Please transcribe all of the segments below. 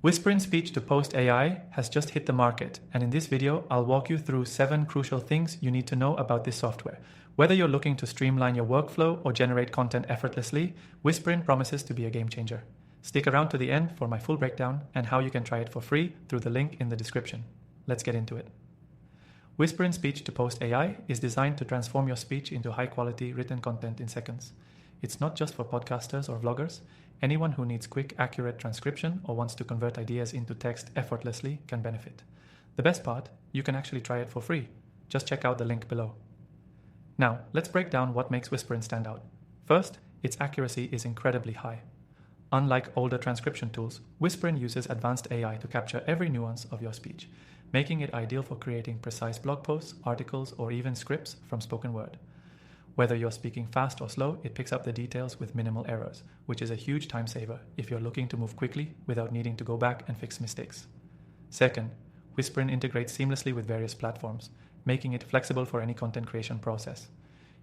Whisperin speech-to-post AI has just hit the market, and in this video, I'll walk you through 7 crucial things you need to know about this software. Whether you're looking to streamline your workflow or generate content effortlessly, Whisperin promises to be a game changer. Stick around to the end for my full breakdown and how you can try it for free through the link in the description. Let's get into it. Whisperin speech-to-post AI is designed to transform your speech into high-quality written content in seconds. It's not just for podcasters or vloggers. Anyone who needs quick, accurate transcription or wants to convert ideas into text effortlessly can benefit. The best part, you can actually try it for free. Just check out the link below. Now, let's break down what makes Whisperin stand out. First, its accuracy is incredibly high. Unlike older transcription tools, Whisperin uses advanced AI to capture every nuance of your speech, making it ideal for creating precise blog posts, articles, or even scripts from spoken word. Whether you're speaking fast or slow, it picks up the details with minimal errors, which is a huge time saver if you're looking to move quickly without needing to go back and fix mistakes. Second, Whisperin integrates seamlessly with various platforms, making it flexible for any content creation process.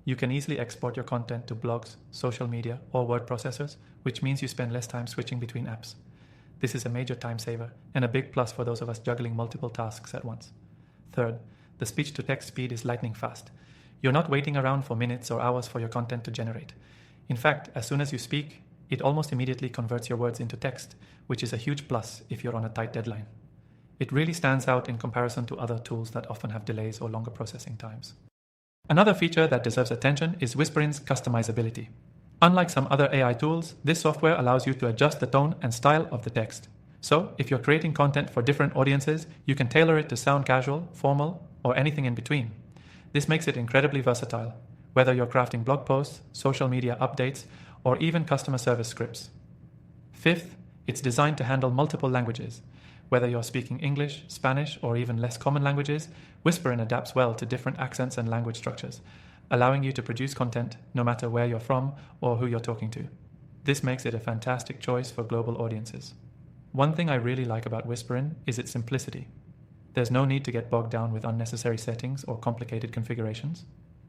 You can easily export your content to blogs, social media, or word processors, which means you spend less time switching between apps. This is a major time saver and a big plus for those of us juggling multiple tasks at once. Third, the speech-to-text speed is lightning fast. You're not waiting around for minutes or hours for your content to generate. In fact, as soon as you speak, it almost immediately converts your words into text, which is a huge plus if you're on a tight deadline. It really stands out in comparison to other tools that often have delays or longer processing times. Another feature that deserves attention is Whisperin's customizability. Unlike some other AI tools, this software allows you to adjust the tone and style of the text. So, if you're creating content for different audiences, you can tailor it to sound casual, formal, or anything in between. This makes it incredibly versatile, whether you're crafting blog posts, social media updates, or even customer service scripts. Fifth, it's designed to handle multiple languages. Whether you're speaking English, Spanish, or even less common languages, Whisperin adapts well to different accents and language structures, allowing you to produce content no matter where you're from or who you're talking to. This makes it a fantastic choice for global audiences. One thing I really like about Whisperin is its simplicity. There's no need to get bogged down with unnecessary settings or complicated configurations.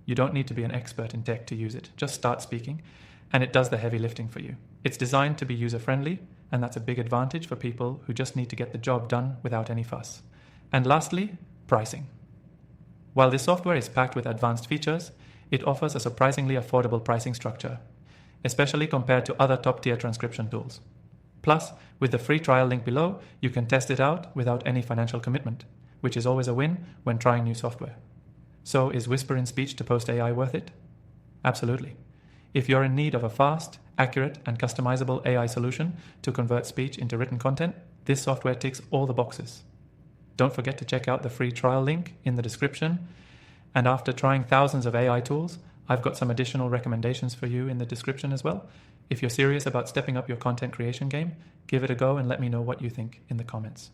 You don't need to be an expert in tech to use it. Just start speaking, and it does the heavy lifting for you. It's designed to be user-friendly, and that's a big advantage for people who just need to get the job done without any fuss. And lastly, pricing. While this software is packed with advanced features, it offers a surprisingly affordable pricing structure, especially compared to other top-tier transcription tools. Plus, with the free trial link below, you can test it out without any financial commitment, which is always a win when trying new software. So, is Whisperin speech-to-post AI worth it? Absolutely. If you're in need of a fast, accurate, and customizable AI solution to convert speech into written content, this software ticks all the boxes. Don't forget to check out the free trial link in the description. And after trying thousands of AI tools, I've got some additional recommendations for you in the description as well. If you're serious about stepping up your content creation game, give it a go and let me know what you think in the comments.